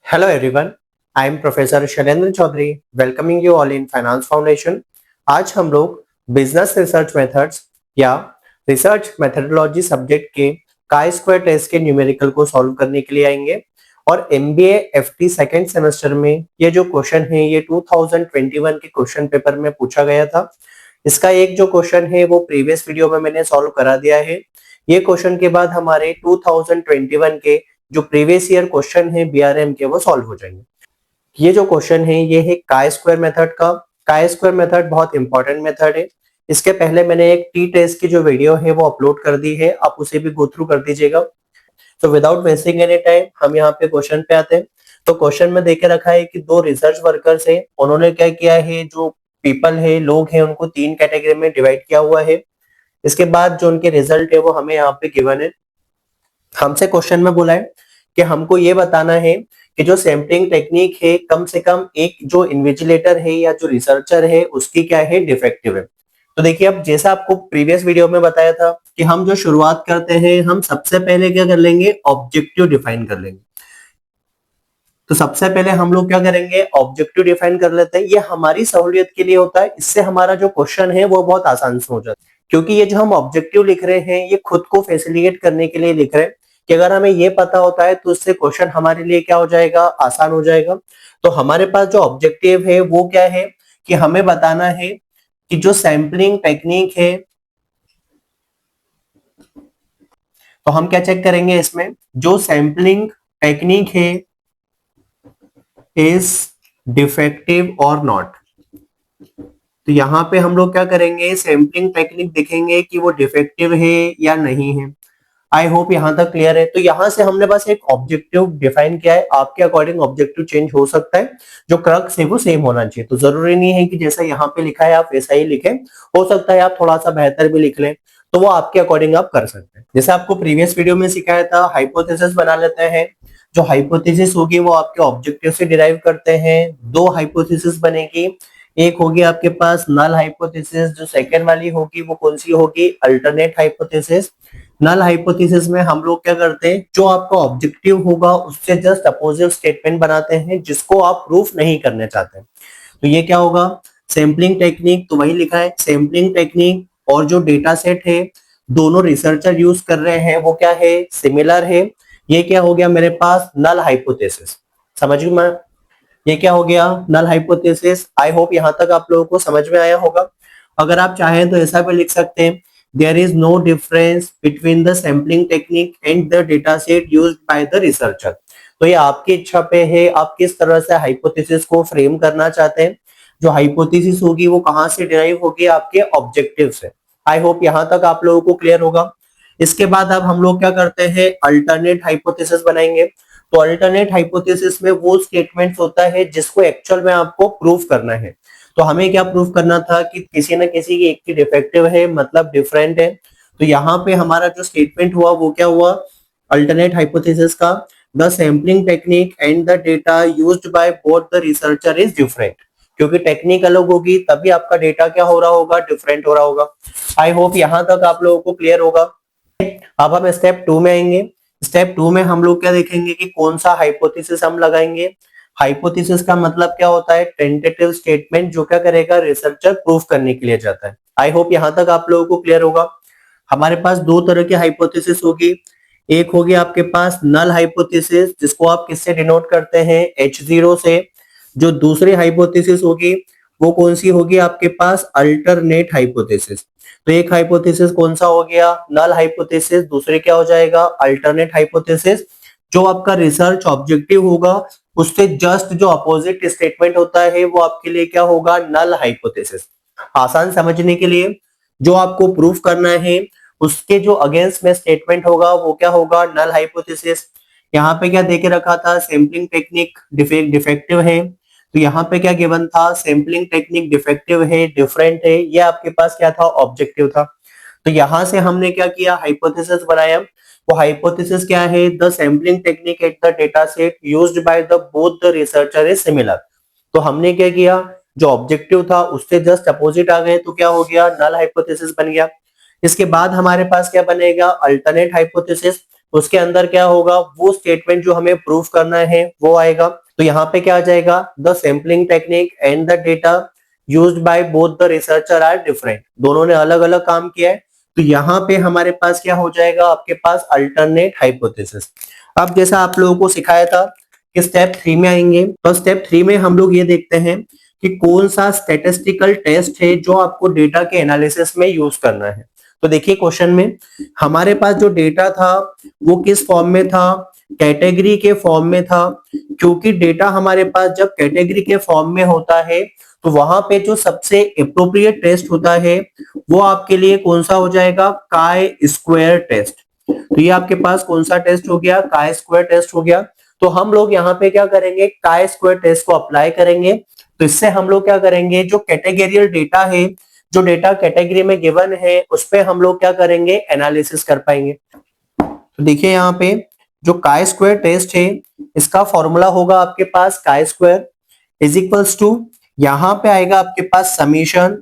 Hello everyone, I am Professor Shailendra Chaudhary welcoming you all in finance foundation. आज हम लोग business research methods या research methodology subject के chi square test के numerical को सॉल्व करने के लिए आएंगे। और एमबीए एफटी सेकेंड सेमेस्टर में ये जो क्वेश्चन है ये 2021 के क्वेश्चन पेपर में पूछा गया था। इसका एक जो क्वेश्चन है वो प्रीवियस वीडियो में मैंने सॉल्व करा दिया है। ये क्वेश्चन के बाद हमारे 2021 के जो प्रीवियस ईयर क्वेश्चन है बीआरएम के वो सॉल्व हो जाएंगे। ये जो क्वेश्चन है ये है काई स्क्वायर मेथड का। काई स्क्वायर मेथड बहुत इंपॉर्टेंट मेथड है। इसके पहले मैंने एक टी टेस्ट की जो वीडियो है वो अपलोड कर दी है, आप उसे भी गो थ्रू कर दीजिएगा। तो विदाउट वेस्टिंग एनी टाइम हम यहाँ पे क्वेश्चन पे आते हैं। तो क्वेश्चन में देके रखा है कि दो रिसर्च वर्कर्स है, उन्होंने क्या किया है, जो पीपल है, लोग हैं, उनको तीन कैटेगरी में डिवाइड किया हुआ है। इसके बाद जो उनके रिजल्ट है वो हमें यहाँ पे गिवन है। हमसे क्वेश्चन में बोला है कि हमको ये बताना है कि जो सैम्पलिंग टेक्निक है कम से कम एक जो इन्विजिलेटर है या जो रिसर्चर है उसकी क्या है, डिफेक्टिव है। तो देखिए, अब जैसा आपको प्रीवियस वीडियो में बताया था कि हम जो शुरुआत करते हैं हम सबसे पहले क्या कर लेंगे, ऑब्जेक्टिव डिफाइन कर लेंगे। तो सबसे पहले हम लोग क्या करेंगे, ऑब्जेक्टिव डिफाइन कर लेते हैं। ये हमारी सहूलियत के लिए होता है, इससे हमारा जो क्वेश्चन है वो बहुत आसान से हो जाता है। क्योंकि ये जो हम ऑब्जेक्टिव लिख रहे हैं ये खुद को फैसिलिटेट करने के लिए लिख रहे हैं कि अगर हमें ये पता होता है तो उससे क्वेश्चन हमारे लिए क्या हो जाएगा, आसान हो जाएगा। तो हमारे पास जो ऑब्जेक्टिव है वो क्या है कि हमें बताना है कि जो सैम्पलिंग टेक्निक है, तो हम क्या चेक करेंगे इसमें, जो सैम्पलिंग टेक्निक है इज डिफेक्टिव और नॉट। तो यहाँ पे हम लोग क्या करेंगे, सैम्पलिंग टेक्निक देखेंगे कि वो डिफेक्टिव है या नहीं है। आई होप यहाँ तक क्लियर है। तो यहाँ से हमने बस एक ऑब्जेक्टिव डिफाइन किया है, आपके अकॉर्डिंग ऑब्जेक्टिव चेंज हो सकता है, जो क्रक्स है वो सेम होना चाहिए। तो जरूरी नहीं है कि जैसा यहाँ पे लिखा है आप वैसा ही लिखें, हो सकता है आप थोड़ा सा बेहतर भी लिख लें, तो वो आपके अकॉर्डिंग आप कर सकते हैं। जैसे आपको प्रीवियस वीडियो में सिखाया था, हाइपोथेसिस बना लेते हैं। जो हाइपोथेसिस होगी वो आपके ऑब्जेक्टिव से डिराइव करते हैं। दो हाइपोथेसिस बनेगी, एक होगी आपके पास नल हाइपोथेसिस, जो सेकेंड वाली होगी वो कौन सी होगी, अल्टरनेट हाइपोथेसिस। नल हाइपोथेसिस में हम लोग क्या करते हैं, जो आपका ऑब्जेक्टिव होगा उससे जस्ट अपोजिट स्टेटमेंट बनाते हैं जिसको आप प्रूफ नहीं करने चाहते। तो ये क्या होगा, सैम्पलिंग टेक्निक, तो वही लिखा है सैम्पलिंग टेक्निक और जो डेटा सेट है दोनों रिसर्चर यूज कर रहे हैं वो क्या है, सिमिलर है। ये क्या हो गया मेरे पास, नल हाइपोथेसिस। समझ में, ये क्या हो गया, नल हाइपोथेसिस। आई होप यहाँ तक आप लोगों को समझ में आया होगा। अगर आप चाहें तो ऐसा भी लिख सकते हैं, there is no difference between the sampling technique and the data set used by the researcher. तो ये आपकी इच्छा पे है, आप किस तरह से हाइपोथेसिस को फ्रेम करना चाहते हैं। जो हाइपोथेसिस होगी वो कहाँ से डिराइव होगी, आपके ऑब्जेक्टिव से। आई होप यहाँ तक आप लोगों को क्लियर होगा। इसके बाद अब हम लोग क्या करते हैं, अल्टरनेट हाइपोथेसिस बनाएंगे। तो अल्टरनेट हाइपोथेसिस में वो स्टेटमेंट होता है जिसको एक्चुअल में आपको प्रूफ करना है। तो हमें क्या प्रूफ करना था कि किसी न किसी की एक की डिफेक्टिव है, मतलब डिफरेंट है। तो यहाँ पे हमारा जो स्टेटमेंट हुआ वो क्या हुआ, अल्टरनेट हाइपोथेसिस का, the sampling technique and the data used by both the researcher is different. क्योंकि टेक्निक अलग होगी तभी आपका डेटा क्या हो रहा होगा, डिफरेंट हो रहा होगा। आई होप यहाँ तक आप लोगों को क्लियर होगा। अब हम स्टेप 2 में आएंगे। स्टेप 2 में हम लोग क्या देखेंगे कि कौन सा हाइपोथेसिस हम लगाएंगे। हाइपोथेसिस का मतलब क्या होता है, टेंटेटिव स्टेटमेंट जो क्या करेगा, रिसर्चर प्रूफ करने के लिए जाता है। आई होप यहाँ तक आप लोगों को क्लियर होगा। हमारे पास दो तरह की हाइपोथेसिस होगी। एक होगी आपके पास नल हाइपोथेसिस, जिसको आप किससे डिनोट करते हैं, H0 से। जो दूसरी हाइपोथेसिस होगी वो कौन सी होगी आपके पास, अल्टरनेट हाइपोथेसिस। तो एक हाइपोथेसिस कौन सा हो गया, नल हाइपोथेसिस, दूसरे क्या हो जाएगा, अल्टरनेट हाइपोथेसिस। जो आपका रिसर्च ऑब्जेक्टिव होगा उससे जस्ट जो अपोजिट स्टेटमेंट होता है वो आपके लिए क्या होगा, नल हाइपोथेसिस। आसान समझने के लिए, जो आपको प्रूफ करना है उसके जो अगेंस्ट में स्टेटमेंट होगा वो क्या होगा, नल हाइपोथेसिस। यहाँ पे क्या देके रखा था, सैम्पलिंग टेक्निक डिफेक्टिव है। तो यहाँ पे क्या गिवन था, सैम्पलिंग टेक्निक डिफेक्टिव है, डिफरेंट है। ये आपके पास क्या था, ऑब्जेक्टिव था। तो यहाँ से हमने क्या किया, हाइपोथेसिस बनाया। वो हाइपोथेसिस क्या है, the sampling technique at the data set used by the both the researcher is similar. तो हमने क्या किया, जो ऑब्जेक्टिव था उससे जस्ट अपोजिट आ गए, तो क्या हो गया, नल हाइपोथेसिस बन गया। इसके बाद हमारे पास क्या बनेगा, अल्टरनेट हाइपोथेसिस। उसके अंदर क्या होगा, वो स्टेटमेंट जो हमें प्रूफ करना है वो आएगा। तो यहाँ पे क्या आ जाएगा, the sampling technique and the data used by both the researcher are different, दोनों ने अलग अलग काम किया है। तो यहाँ पे हमारे पास क्या हो जाएगा, आपके पास अल्टरनेट हाइपोथेसिस। अब जैसा आप लोगों को सिखाया था कि स्टेप 3 में आएंगे, तो स्टेप 3 में हम लोग ये देखते हैं कि कौन सा स्टैटिस्टिकल टेस्ट है जो आपको डेटा के एनालिसिस में यूज करना है। तो देखिए क्वेश्चन में हमारे पास जो डेटा था वो किस फॉर्म में था, कैटेगरी के फॉर्म में था। क्योंकि डेटा हमारे पास जब कैटेगरी के फॉर्म में होता है तो वहां पे जो सबसे एप्रोप्रिएट टेस्ट होता है वो आपके लिए कौन सा हो जाएगा, काय स्क्वायर टेस्ट। तो ये आपके पास कौन सा टेस्ट हो गया, काय स्क्वायर टेस्ट हो गया। तो हम लोग यहाँ पे क्या करेंगे, काय स्क्वायर टेस्ट को अप्लाई करेंगे। तो इससे हम लोग क्या करेंगे, जो कैटेगरियल डेटा है, जो डेटा कैटेगरी में गिवन है, उस पे हम लोग क्या करेंगे, एनालिसिस कर पाएंगे। तो देखिए यहाँ पे जो काय स्क्वायर टेस्ट है इसका फॉर्मूला होगा आपके पास chi square is equals to, यहाँ पे आएगा आपके पास समीशन,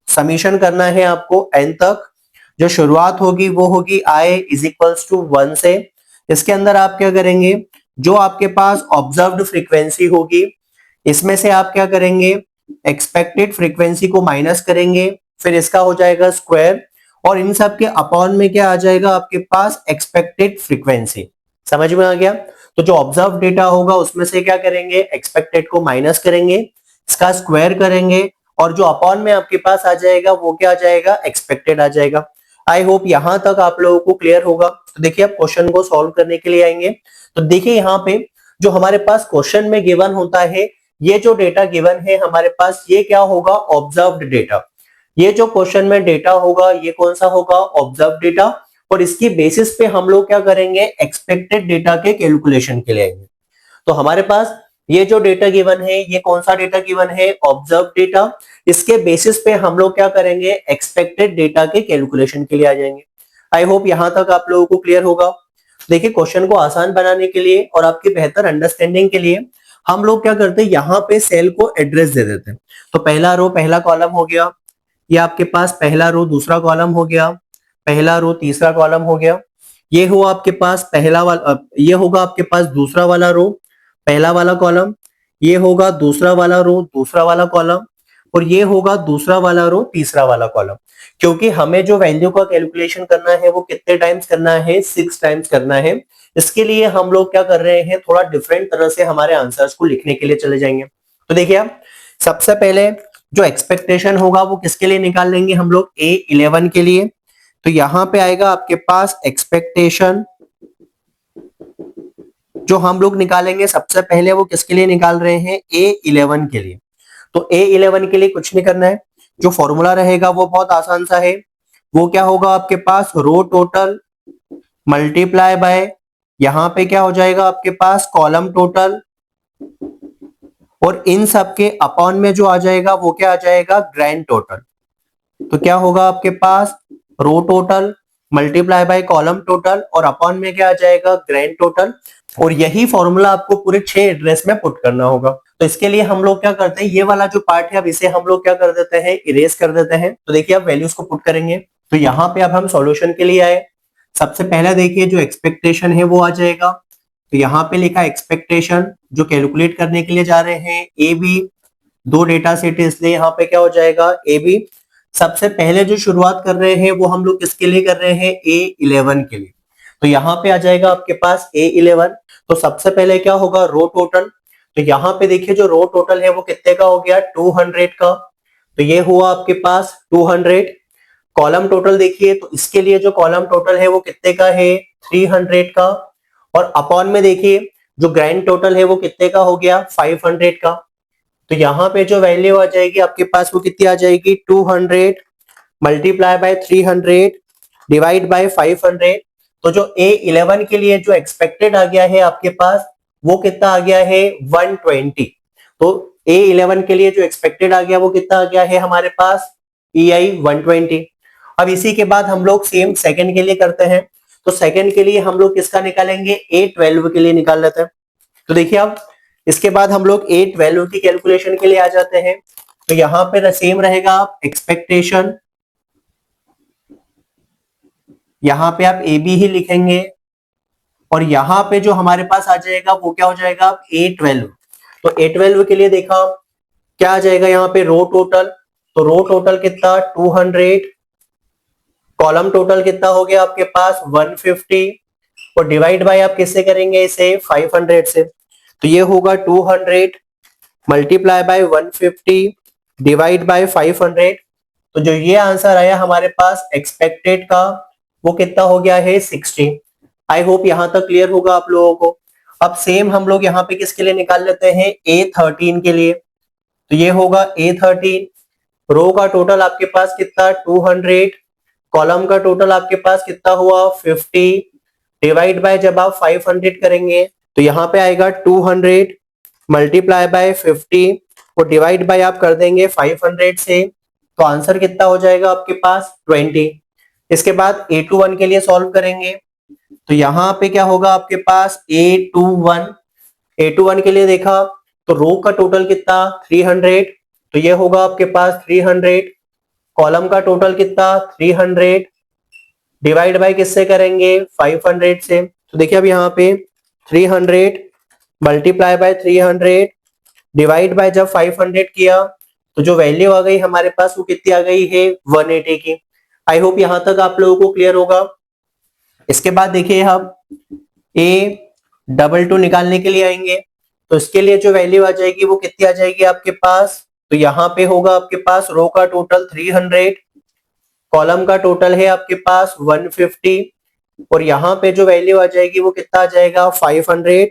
समीशन करना है आपको एन तक। जो शुरुआत होगी वो होगी आई इज इक्वल्स टू 1 से। इसके अंदर आप क्या करेंगे, जो आपके पास ऑब्जर्व्ड फ्रीक्वेंसी होगी इसमें से आप क्या करेंगे, एक्सपेक्टेड फ्रीक्वेंसी को माइनस करेंगे, फिर इसका हो जाएगा स्क्वायर, और इन सब के अपॉन में क्या आ जाएगा आपके पास, एक्सपेक्टेड फ्रीक्वेंसी। समझ में आ गया। तो जो ऑब्जर्व डेटा होगा उसमें से क्या करेंगे, एक्सपेक्टेड को माइनस करेंगे, इसका स्क्वायर करेंगे, और जो अपॉन में आपके पास आ जाएगा वो क्या आ जाएगा, एक्सपेक्टेड आ जाएगा। आई होप यहां तक आप लोगों को क्लियर होगा। तो देखिए अब क्वेश्चन को सॉल्व करने के लिए आएंगे। तो देखिए यहाँ पे जो हमारे पास क्वेश्चन में गिवन होता है, ये जो डेटा गिवन है हमारे पास, ये क्या होगा, ऑब्जर्व्ड डेटा। ये जो क्वेश्चन में डेटा होगा ये कौन सा होगा, ऑब्जर्व डेटा। और इसकी बेसिस पे हम लोग क्या करेंगे, एक्सपेक्टेड डेटा के कैलकुलेशन के लिए आएंगे। तो हमारे पास ये जो डेटा गिवन है, ये कौन सा डेटा गिवन है, ऑब्जर्व डेटा। इसके बेसिस पे हम लोग क्या करेंगे, एक्सपेक्टेड डेटा के कैलकुलेशन के लिए आ जाएंगे। आई होप यहां तक आप लोगों को क्लियर होगा। देखिए क्वेश्चन को आसान बनाने के लिए और आपकी बेहतर अंडरस्टैंडिंग के लिए हम लोग क्या करते हैं, यहाँ पे सेल को एड्रेस दे देते हैं। तो पहला रो पहला कॉलम हो गया, ये आपके पास पहला रो दूसरा कॉलम हो गया, पहला रो तीसरा कॉलम हो गया, ये हुआ आपके पास पहला वाला, ये होगा आपके पास दूसरा वाला रो पहला वाला कॉलम, ये होगा दूसरा वाला रो दूसरा वाला कॉलम, और ये होगा दूसरा वाला रो तीसरा वाला कॉलम। क्योंकि हमें जो वैल्यू का कैलकुलेशन करना है वो कितने टाइम्स करना है, 6 टाइम्स करना है। इसके लिए हम लोग क्या कर रहे हैं, थोड़ा डिफरेंट तरह से हमारे आंसर्स को लिखने के लिए चले जाएंगे। तो देखिए आप सबसे पहले जो एक्सपेक्टेशन होगा वो किसके लिए निकाल लेंगे हम लोग, A11 के लिए। तो यहां पे आएगा आपके पास एक्सपेक्टेशन, जो हम लोग निकालेंगे सबसे पहले वो किसके लिए निकाल रहे हैं, A11 के लिए। तो A11 के लिए कुछ नहीं करना है, जो फॉर्मूला रहेगा वो बहुत आसान सा है। वो क्या होगा आपके पास, रो टोटल मल्टीप्लाई बाय, यहां पे क्या हो जाएगा आपके पास, कॉलम टोटल, और इन सब के अपॉन में जो आ जाएगा वो क्या आ जाएगा, ग्रैंड टोटल। तो क्या होगा आपके पास, row total multiply by column total, और अपॉन में क्या आ जाएगा, ग्रैंड टोटल। और यही फॉर्मूला आपको पूरे 6 एड्रेस में पुट करना होगा। तो इसके लिए हम लोग क्या करते हैं, ये वाला जो पार्ट है अब इसे हम लोग क्या कर देते हैं, इरेज कर देते हैं। तो देखिए अब वैल्यूज को पुट करेंगे। तो यहाँ पे अब हम सॉल्यूशन के लिए आए। सबसे पहला देखिए जो एक्सपेक्टेशन है वो आ जाएगा। तो यहाँ पे लिखा एक्सपेक्टेशन, जो कैलकुलेट करने के लिए जा रहे हैं ए बी, दो डेटा सेट है इसलिए यहाँ पे क्या हो जाएगा, ए बी। सबसे पहले जो शुरुआत कर रहे हैं वो हम लोग किसके लिए कर रहे हैं, A11 के लिए। तो यहाँ पे आ जाएगा आपके पास A11। तो सबसे पहले क्या होगा, रो टोटल। तो यहाँ पे देखिए जो रो टोटल है वो कितने का हो गया, 200 का। तो ये हुआ आपके पास 200। कॉलम टोटल देखिए, तो इसके लिए जो कॉलम टोटल है वो कितने का है, 300 का। और अपॉन में देखिए जो ग्रैंड टोटल है वो कितने का हो गया, 500 का। तो यहाँ पे जो वैल्यू आ जाएगी आपके पास वो कितनी आ जाएगी, 200 मल्टीप्लाई बाय 300 डिवाइड बाय 500। तो जो A11 के लिए जो एक्सपेक्टेड आ गया है आपके पास वो कितना आ गया है, 120। तो A11 के लिए जो एक्सपेक्टेड आ गया वो कितना आ गया है हमारे पास, EI 120। अब इसी के बाद हम लोग सेम सेकंड के लिए करते हैं। तो सेकंड के लिए हम लोग किसका निकालेंगे, A12 के लिए निकाल लेते हैं। तो देखिए अब इसके बाद हम लोग A12 की कैलकुलेशन के लिए आ जाते हैं। तो यहां पे सेम रहेगा एक्सपेक्टेशन, यहां पे आप AB ही लिखेंगे, और यहाँ पे जो हमारे पास आ जाएगा वो क्या हो जाएगा, A12। तो A12 के लिए देखा क्या आ जाएगा यहाँ पे रो टोटल, तो रो टोटल कितना 200, कॉलम टोटल कितना हो गया आपके पास 150, और डिवाइड बाय आप किससे करेंगे इसे 500 से, तो ये होगा 200 मल्टीप्लाई बाय 150 डिवाइड बाय 500। तो जो ये आंसर आया हमारे पास एक्सपेक्टेड का वो कितना हो गया है 60। आई होप यहां तक क्लियर होगा आप लोगों को। अब सेम हम लोग यहाँ पे किसके लिए निकाल लेते हैं, A13 के लिए। तो ये होगा A13, रो का टोटल आपके पास कितना 200, कॉलम का टोटल आपके पास कितना हुआ 50, डिवाइड बाय जब आप 500 करेंगे तो यहाँ पे आएगा 200 मल्टीप्लाई बाय 50 और डिवाइड बाय आप कर देंगे 500 से, तो आंसर कितना हो जाएगा आपके पास 20। इसके बाद A21 के लिए सॉल्व करेंगे, तो यहाँ पे क्या होगा आपके पास A21 के लिए देखा तो रो का टोटल कितना 300, तो ये होगा आपके पास 300, कॉलम का टोटल कितना 300, डिवाइड बाय किससे करेंगे 500 से। तो देखिए अब यहाँ पे 300 मल्टीप्लाई बाय 300 डिवाइड बाय जब 500 किया तो जो वैल्यू आ गई हमारे पास वो कितनी आ गई है 180 की। आई होप यहां तक आप लोगों को क्लियर होगा। इसके बाद देखिए हम A22 निकालने के लिए आएंगे, तो इसके लिए जो वैल्यू आ जाएगी वो कितनी आ जाएगी आपके पास, तो यहाँ पे होगा आपके पास रो का टोटल 300, कॉलम का टोटल है आपके पास 150 और यहाँ पे जो वैल्यू आ जाएगी वो कितना आ जाएगा 500।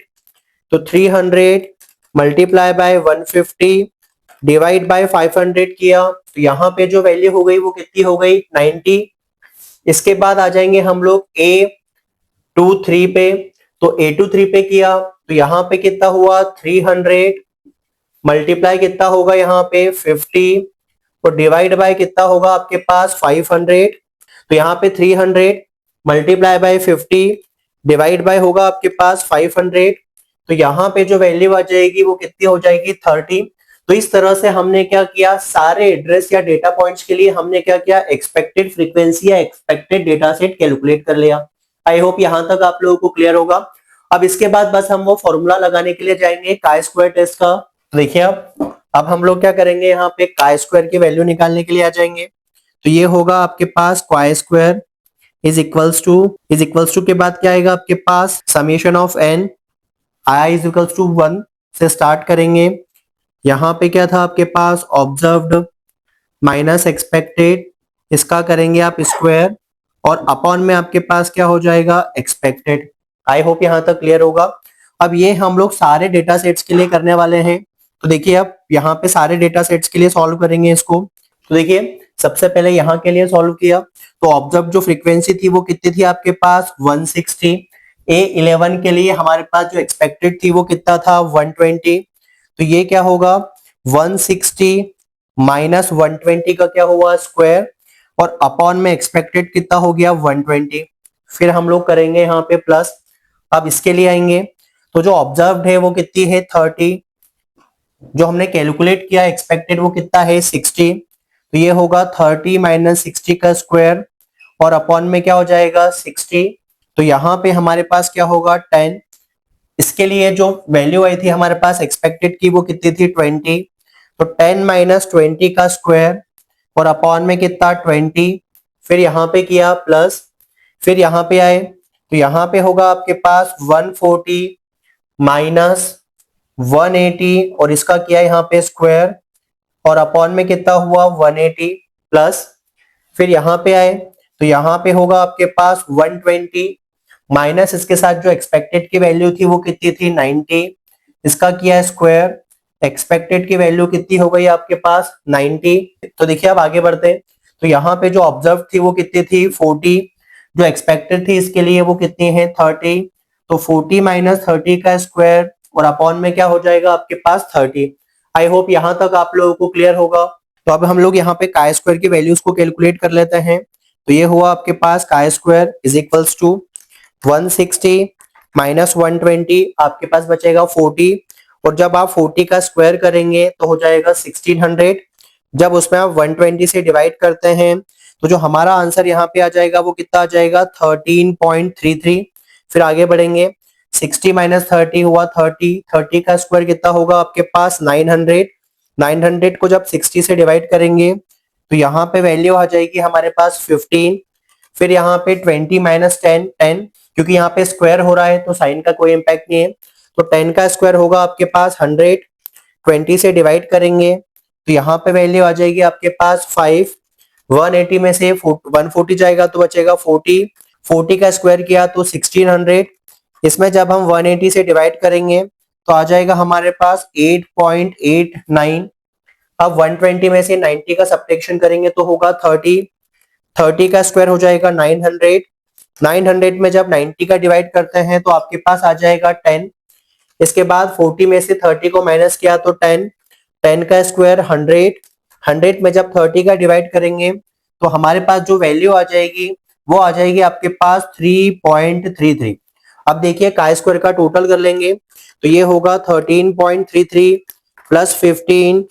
तो 300 मल्टीप्लाई बाय 150 डिवाइड बाय 500 किया तो यहाँ पे जो वैल्यू हो गई वो कितनी हो गई 90। इसके बाद आ जाएंगे हम लोग A23 पे, तो A23 पे किया तो यहाँ पे कितना हुआ 300 मल्टीप्लाई कितना होगा यहाँ पे 50 और डिवाइड बाय कितना होगा आपके पास 500। तो यहाँ पे 300 मल्टीप्लाई बाय 50 डिवाइड बाय होगा आपके पास 500, तो यहाँ पे जो वैल्यू आ जाएगी वो कितनी हो जाएगी 30। तो इस तरह से हमने क्या किया, सारे एड्रेस या डेटा पॉइंट्स के लिए हमने क्या किया, एक्सपेक्टेड फ्रीक्वेंसी या एक्सपेक्टेड डेटा सेट कैलकुलेट कर लिया। आई होप यहां तक आप लोगों को क्लियर होगा। अब इसके बाद बस हम वो फॉर्मूला लगाने के लिए जाएंगे काय स्क्वायर टेस्ट का। तो देखिए अब हम लोग क्या करेंगे, यहाँ पे काय स्क्वायर की वैल्यू निकालने के लिए आ जाएंगे। तो ये होगा आपके पास chi square is equals to के बाद क्या आएगा आपके पास summation of n i is equals to 1 से स्टार्ट करेंगे। यहाँ पे क्या था आपके पास ऑब्जर्व्ड माइनस एक्सपेक्टेड, इसका करेंगे आप स्क्वायर और अपॉन में आपके पास क्या हो जाएगा एक्सपेक्टेड। आई होप यहाँ तक क्लियर होगा। अब ये हम लोग सारे डेटा सेट्स के लिए करने वाले हैं। तो देखिए अब यहाँ पे सारे डेटा सेट्स के लिए सॉल्व करेंगे इसको। तो देखिए सबसे पहले यहाँ के लिए सॉल्व किया तो ऑब्जर्व जो फ्रीक्वेंसी थी वो कितनी थी आपके पास 160। A11 के लिए हमारे पास जो एक्सपेक्टेड थी वो कितना था 120। तो ये क्या होगा 160 माइनस 120 का क्या हुआ स्क्वायर और अपॉन में एक्सपेक्टेड कितना हो गया 120। फिर हम लोग करेंगे यहाँ पे प्लस। अब इसके लिए आएंगे तो जो ऑब्जर्व्ड है वो कितनी है 30, जो हमने कैलकुलेट किया एक्सपेक्टेड वो कितना है 60। तो ये होगा 30 माइनस 60 का स्क्वायर और अपॉन में क्या हो जाएगा 60। तो यहाँ पे हमारे पास क्या होगा 10। इसके लिए जो वैल्यू आई थी हमारे पास एक्सपेक्टेड की वो कितनी थी 20। तो 10 माइनस 20 का स्क्वायर और अपॉन में कितना 20। फिर यहाँ पे किया प्लस, फिर यहाँ पे आए तो यहाँ पे होगा आपके पास 140 माइनस 180 और इसका किया यहाँ पे स्क्वायर और अपॉन में कितना हुआ 180 प्लस। फिर यहाँ पे आए तो यहाँ पे होगा आपके पास 120 माइनस इसके साथ जो एक्सपेक्टेड की वैल्यू थी वो कितनी थी 90, इसका किया स्क्वायर, एक्सपेक्टेड की वैल्यू कितनी हो गई आपके पास 90। तो देखिए अब आगे बढ़ते हैं। तो यहाँ पे जो ऑब्जर्व थी वो कितनी थी 40, जो एक्सपेक्टेड थी इसके लिए वो कितनी है 30। तो 40 माइनस 30 का स्क्वायर और अपॉन में क्या हो जाएगा आपके पास 30। आई होप यहाँ तक आप लोगों को क्लियर होगा। तो अब हम लोग यहाँ पे काय स्क्वायर की वैल्यूज को कैलकुलेट कर लेते हैं। तो ये हुआ आपके पास chi square is equals to 160 minus 120 आपके पास बचेगा 40 और जब आप 40 का स्क्वायर करेंगे तो हो जाएगा 1600। जब उसमें आप 120 से डिवाइड करते हैं तो जो हमारा आंसर यहाँ पे आ जाएगा वो कितना आ जाएगा 13.33। फिर आगे बढ़ेंगे, 60 माइनस 30 हुआ 30, 30 का स्क्वायर कितना होगा आपके पास 900, 900 को जब 60 से डिवाइड करेंगे तो यहाँ पे वैल्यू आ जाएगी हमारे पास 15, फिर यहाँ पे 20 माइनस 10, 10, क्योंकि यहाँ पे स्क्वायर हो रहा है तो साइन का कोई इम्पैक्ट नहीं है, तो 10 का स्क्वायर होगा आपके पास 100, 20 से डिवाइड करेंगे तो यहाँ पे वैल्यू आ जाएगी आपके पास 5, 180 में से 140 जाएगा तो बचेगा 40, 40 का स्क्वायर किया तो 1600, इसमें जब हम 180 से डिवाइड करेंगे तो आ जाएगा हमारे पास 8.89, अब 120 में से 90 का सब्ट्रैक्शन करेंगे तो होगा 30, 30 का स्क्वायर हो जाएगा 900, 900 में जब 90 का डिवाइड करते हैं तो आपके पास आ जाएगा 10, इसके बाद 40 में से 30 को माइनस किया तो 10, 10 का स्क्वायर 100, 100 में जब 30 का डिवाइड करेंगे तो हमारे पास जो वैल्यू आ जाएगी वो आ जाएगी आपके पास 3.33। अब देखिए का स्क्वायर का टोटल कर लेंगे तो ये होगा 13.33 प्लस 15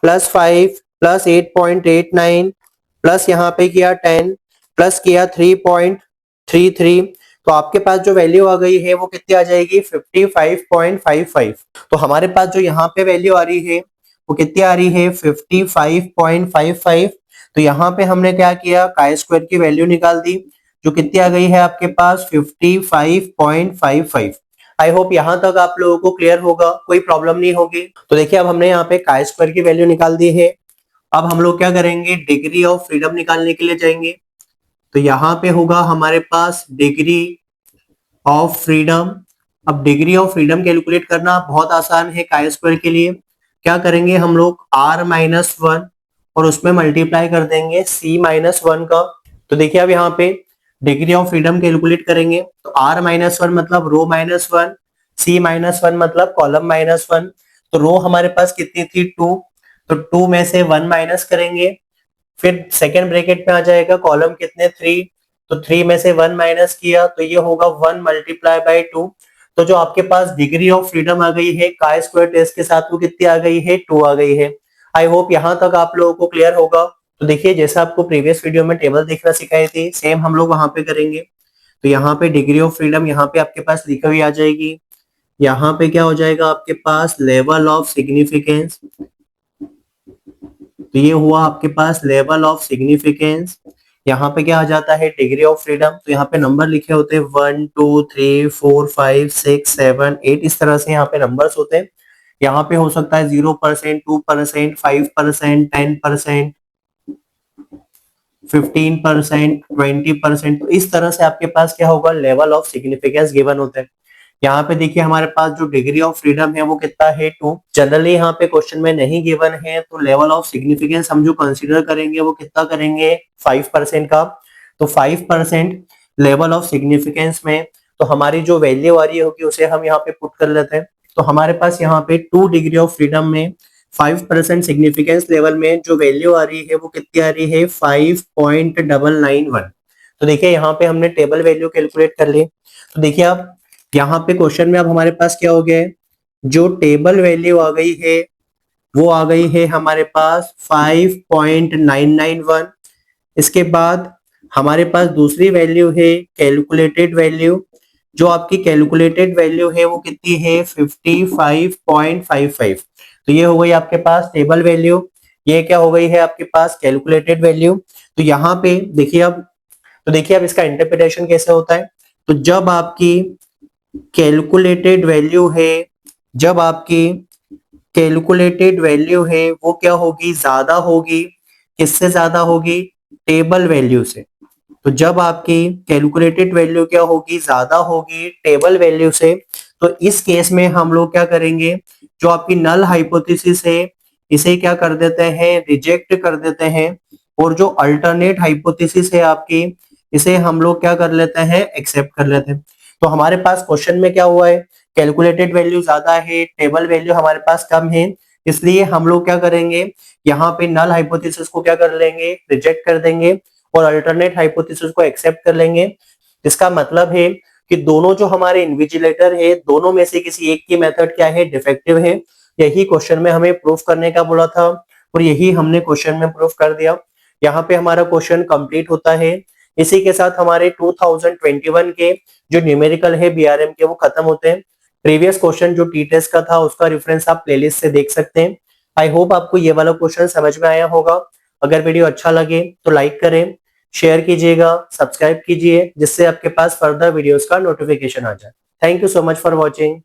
प्लस 5 प्लस 8.89 प्लस यहाँ पे किया 10 प्लस किया 3.33, तो आपके पास जो वैल्यू आ गई है वो कितनी आ जाएगी 55.55। तो हमारे पास जो यहाँ पे वैल्यू आ रही है वो कितनी आ रही है 55.55। तो यहाँ पे हमने क्या किया, काई स्क्वायर की वैल्यू निकाल दी जो कितनी आ गई है आपके पास 55.55। आई होप यहाँ तक आप लोगों को क्लियर होगा, कोई प्रॉब्लम नहीं होगी। तो देखिए अब हमने यहाँ पे काई स्क्वायर की वैल्यू निकाल दी है, अब हम लोग क्या करेंगे डिग्री ऑफ फ्रीडम निकालने के लिए जाएंगे। तो यहाँ पे होगा हमारे पास डिग्री ऑफ फ्रीडम। अब डिग्री ऑफ फ्रीडम कैलकुलेट करना बहुत आसान है काई स्क्वायर के लिए, क्या करेंगे हम लोग r-1 और उसमें मल्टीप्लाई कर देंगे c-1 का। तो देखिए अब यहाँ पे डिग्री ऑफ फ्रीडम कैलकुलेट करेंगे तो r-1 मतलब रो -1, c-1 मतलब कॉलम -1। तो रो हमारे पास कितनी थी 2, तो 2 में से 1 माइनस करेंगे, फिर सेकेंड ब्रैकेट में आ जाएगा कॉलम कितने 3, तो 3 में से 1 माइनस किया तो ये होगा 1 मल्टीप्लाई बाय 2। तो जो आपके पास डिग्री ऑफ फ्रीडम आ गई है काई स्क्वायर टेस्ट के साथ वो कितनी आ गई है 2 आ गई है। आई होप यहाँ तक आप लोगों को क्लियर होगा। तो देखिए जैसा आपको प्रीवियस वीडियो में टेबल देखना सिखाई थी सेम हम लोग वहां पे करेंगे। तो यहाँ पे डिग्री ऑफ फ्रीडम यहाँ पे आपके पास लिखी हुई आ जाएगी, यहाँ पे क्या हो जाएगा आपके पास लेवल ऑफ सिग्निफिकेंस। तो ये हुआ आपके पास लेवल ऑफ सिग्निफिकेंस, यहाँ पे क्या आ जाता है डिग्री ऑफ फ्रीडम। तो यहाँ पे नंबर लिखे होते हैं 1 2 3 4 5 6 7 8, इस तरह से यहाँ पे नंबर्स होते हैं। यहाँ पे हो सकता है 0%, 2%, 5%, 10%, 15%, 20%, तो इस तरह से आपके पास क्या होगा लेवल ऑफ सिग्निफिकेंस गिवन होता है। यहाँ पे देखिए हमारे पास जो डिग्री ऑफ फ्रीडम है वो कितना है 2। जनरली यहाँ पे क्वेश्चन में नहीं गिवन है तो लेवल ऑफ सिग्निफिकेंस हम जो कंसीडर करेंगे वो कितना करेंगे 5% का। तो 5% लेवल ऑफ सिग्निफिकेंस में तो हमारी जो वैल्यू आ रही होगी उसे हम यहाँ पे पुट कर लेते हैं। तो हमारे पास यहाँ पे 2 डिग्री ऑफ फ्रीडम में 5% सिग्निफिकेंस लेवल में जो वैल्यू आ रही है वो कितनी आ रही है 5.991। तो देखिए यहाँ पे हमने टेबल वैल्यू कैलकुलेट कर ली। तो देखिए आप यहाँ पे क्वेश्चन में अब हमारे पास क्या हो गया है, जो टेबल वैल्यू आ गई है वो आ गई है हमारे पास 5.991। इसके बाद हमारे पास दूसरी वैल्यू है कैलकुलेटेड वैल्यू, जो आपकी कैलकुलेटेड वैल्यू है वो कितनी है 55.55। तो ये हो गई आपके पास टेबल वैल्यू, ये क्या हो गई है आपके पास कैलकुलेटेड वैल्यू। तो यहाँ पे देखिए अब, तो देखिए अब इसका इंटरप्रिटेशन कैसे होता है। तो जब आपकी कैलकुलेटेड वैल्यू है, जब आपकी कैलकुलेटेड वैल्यू है वो क्या होगी ज्यादा होगी, किससे ज्यादा होगी टेबल वैल्यू से। तो जब आपकी कैलकुलेटेड वैल्यू क्या होगी ज्यादा होगी टेबल वैल्यू से, तो इस केस में हम लोग क्या करेंगे, जो आपकी नल हाइपोथेसिस है इसे क्या कर देते हैं रिजेक्ट कर देते हैं, और जो अल्टरनेट हाइपोथेसिस है आपकी इसे हम लोग क्या कर लेते हैं एक्सेप्ट कर लेते हैं। तो हमारे पास क्वेश्चन में क्या हुआ है कैलकुलेटेड वैल्यू ज्यादा है टेबल वैल्यू हमारे पास कम है, इसलिए हम लोग क्या करेंगे यहाँ पे नल हाइपोथेसिस को क्या कर लेंगे रिजेक्ट कर देंगे और अल्टरनेट हाइपोथेसिस को एक्सेप्ट कर लेंगे। इसका मतलब है कि दोनों जो हमारे इन्विजिलेटर है दोनों में से किसी एक की मेथड क्या है डिफेक्टिव है। यही क्वेश्चन में हमें प्रूफ करने का बोला था और यही हमने क्वेश्चन में प्रूफ कर दिया। यहाँ पे हमारा क्वेश्चन कंप्लीट होता है। इसी के साथ हमारे 2021 के जो न्यूमेरिकल है बीआरएम के वो खत्म होते हैं। प्रीवियस क्वेश्चन जो टी टेस्ट का था उसका रेफरेंस आप प्लेलिस्ट से देख सकते हैं। आई होप आपको ये वाला क्वेश्चन समझ में आया होगा। अगर वीडियो अच्छा लगे तो लाइक करें, शेयर कीजिएगा, सब्सक्राइब कीजिए, जिससे आपके पास फर्दर वीडियोस का नोटिफिकेशन आ जाए। Thank you so much for watching.